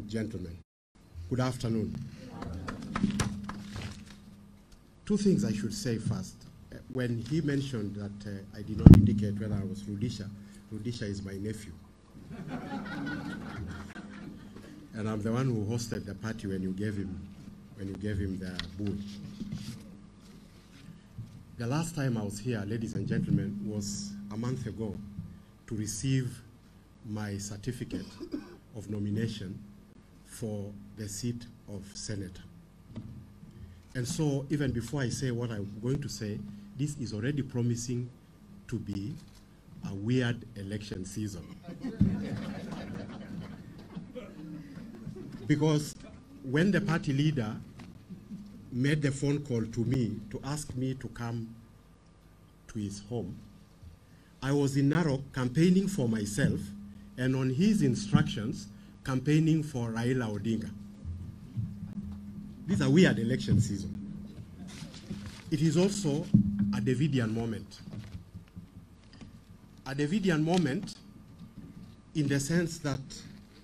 and gentlemen, good afternoon. Two things I should say first. When he mentioned that I did not indicate whether I was Rudisha, Rudisha is my nephew. And I'm the one who hosted the party when you gave him the bull. The last time I was here, ladies and gentlemen, was a month ago to receive my certificate of nomination for the seat of senator. And so even before I say what I'm going to say, this is already promising to be a weird election season. Because when the party leader made the phone call to me to ask me to come to his home, I was in Narok campaigning for myself, and on his instructions, campaigning for Raila Odinga. This is a weird election season. It is also a Davidian moment. A Davidian moment in the sense that,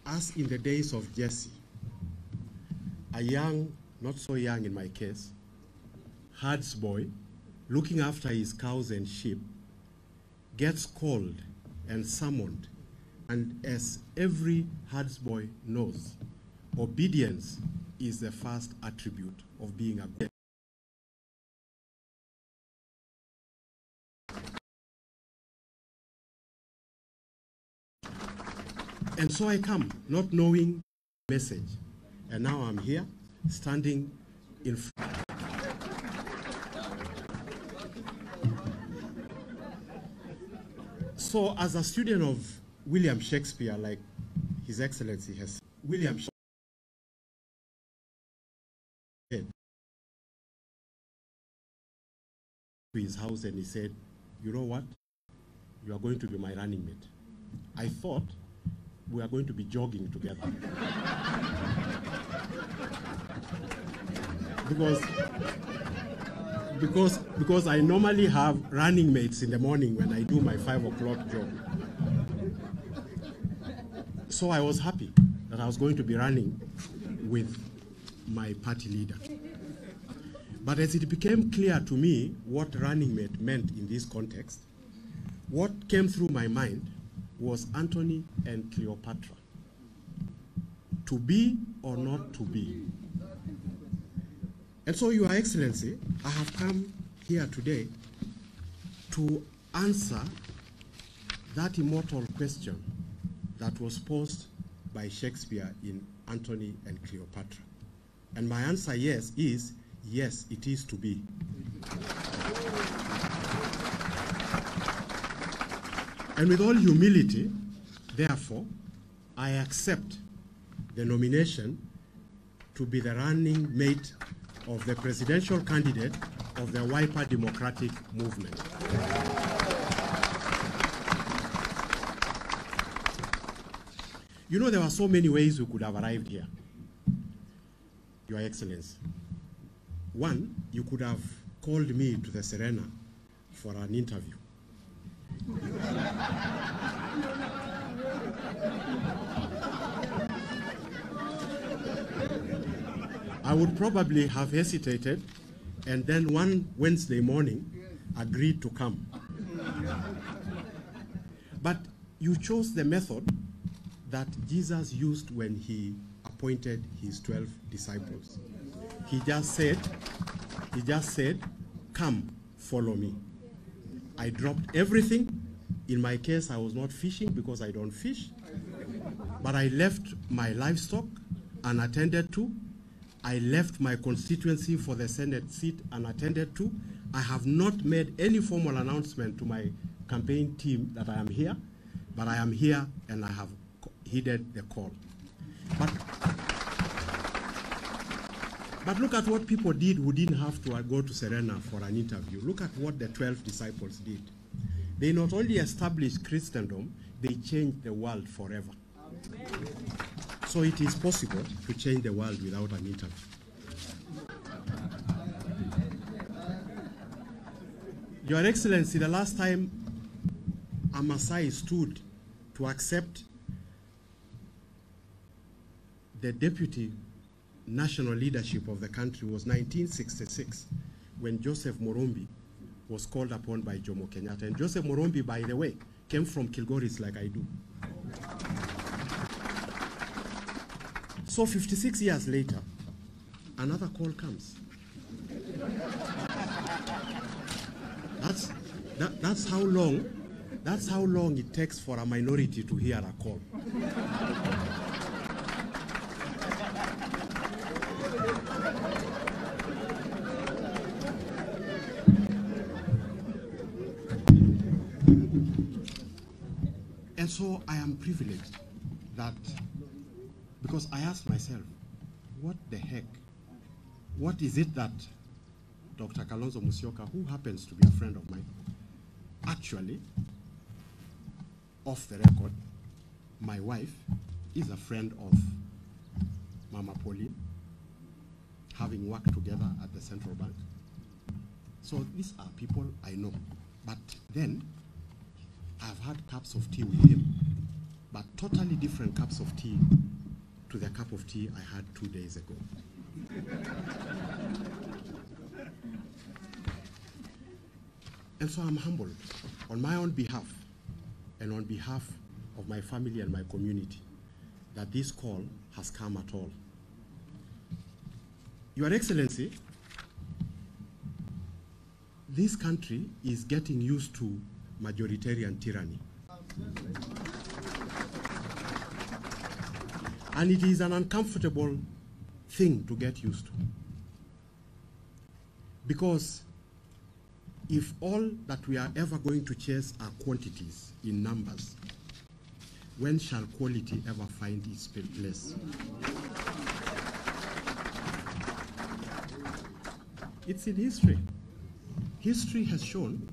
as in the days of Jesse, a young, not so young in my case, herds boy, looking after his cows and sheep, gets called and summoned. And as every herds boy knows, obedience is the first attribute of being a good. And so I come, not knowing the message. And now I'm here, standing in front. So as a student of William Shakespeare, like His Excellency has, William Shakespeare to his house and he said, you know what? You are going to be my running mate. I thought we are going to be jogging together. because I normally have running mates in the morning when I do my 5 o'clock jog. So I was happy that I was going to be running with my party leader. But as it became clear to me what running mate meant in this context, what came through my mind was Antony and Cleopatra. To be or not to be. And so, Your Excellency, I have come here today to answer that immortal question that was posed by Shakespeare in Antony and Cleopatra. And my answer is yes, it is to be. And with all humility, therefore, I accept the nomination to be the running mate of the presidential candidate of the Wiper Democratic Movement. You know, there were so many ways we could have arrived here, Your Excellency. One, you could have called me to the Serena for an interview. I would probably have hesitated and then one Wednesday morning agreed to come. But you chose the method that Jesus used when he appointed his 12 disciples. He just said, come, follow me. I dropped everything. In my case, I was not fishing because I don't fish. But I left my livestock unattended to. I left my constituency for the Senate seat unattended to. I have not made any formal announcement to my campaign team that I am here, but I am here and I have heeded the call. But look at what people did who didn't have to go to Serena for an interview. Look at what the 12 disciples did. They not only established Christendom, they changed the world forever. Amen. So it is possible to change the world without an interview. Your Excellency, the last time a Maasai stood to accept the deputy national leadership of the country was 1966, when Joseph Morombi was called upon by Jomo Kenyatta. And Joseph Morombi, by the way, came from Kilgoris like I do. So 56 years later, another call comes. That's how long it takes for a minority to hear a call. And so I am privileged that, because I asked myself, what the heck? What is it that Dr. Kalonzo Musyoka, who happens to be a friend of mine, actually, off the record, my wife is a friend of Mama Pauline, having worked together at the central bank. So these are people I know. But then, I've had cups of tea with him, but totally different cups of tea to the cup of tea I had 2 days ago. And so I'm humbled on my own behalf and on behalf of my family and my community that this call has come at all. Your Excellency, this country is getting used to majoritarian tyranny. And it is an uncomfortable thing to get used to. Because if all that we are ever going to chase are quantities in numbers, when shall quality ever find its place? It's in history. History has shown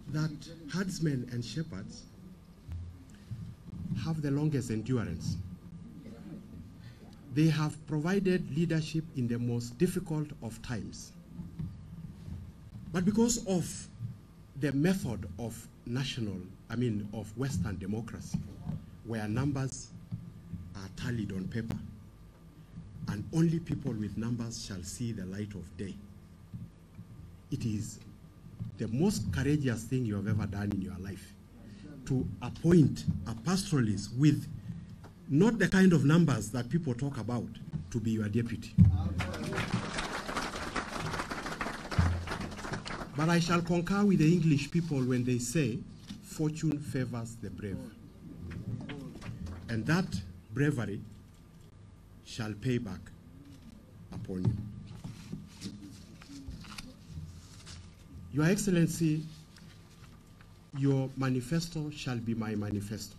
that herdsmen and shepherds have the longest endurance. They have provided leadership in the most difficult of times. But because of the method of of Western democracy, where numbers are tallied on paper, and only people with numbers shall see the light of day, it is the most courageous thing you have ever done in your life to appoint a pastoralist with not the kind of numbers that people talk about to be your deputy. But I shall concur with the English people when they say, fortune favors the brave. And that bravery shall pay back upon you. Your Excellency, your manifesto shall be my manifesto,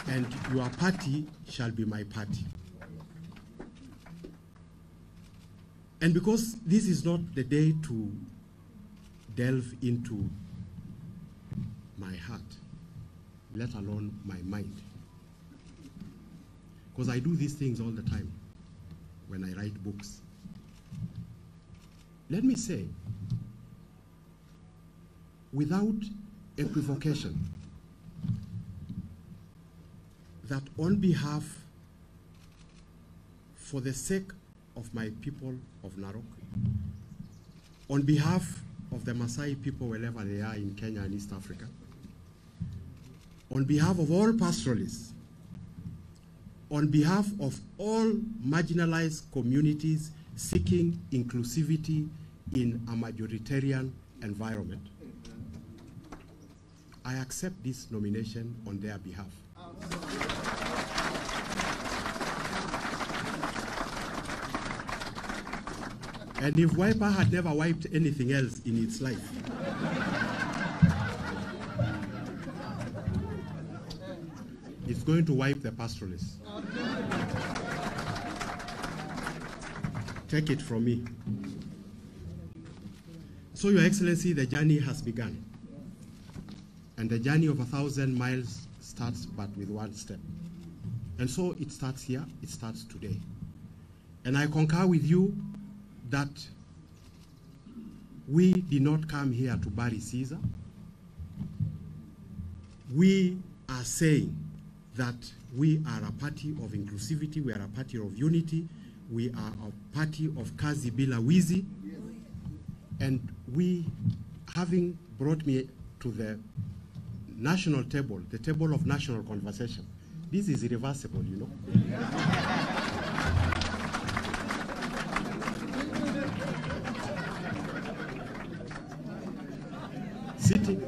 and your party shall be my party. And because this is not the day to delve into my heart, let alone my mind, because I do these things all the time when I write books, let me say, without equivocation, that on behalf, for the sake of my people of Narok, on behalf of the Maasai people wherever they are in Kenya and East Africa, on behalf of all pastoralists, on behalf of all marginalized communities seeking inclusivity in a majoritarian environment, I accept this nomination on their behalf. And if Wiper had never wiped anything else in its life, it's going to wipe the pastoralists. Take it from me. So, Your Excellency, the journey has begun. And the journey of 1,000 miles starts but with one step. And so it starts here, it starts today. And I concur with you that we did not come here to bury Caesar. We are saying that we are a party of inclusivity, we are a party of unity, we are a party of kazi bila wizi, and we, having brought me to the national table, the table of national conversation, this is irreversible, you know. Sitting,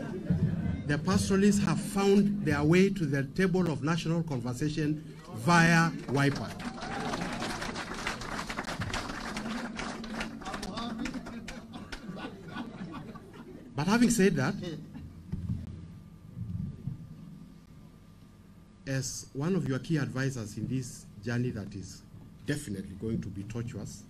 the pastoralists have found their way to the table of national conversation via Wiper. But having said that, as one of your key advisors in this journey that is definitely going to be tortuous,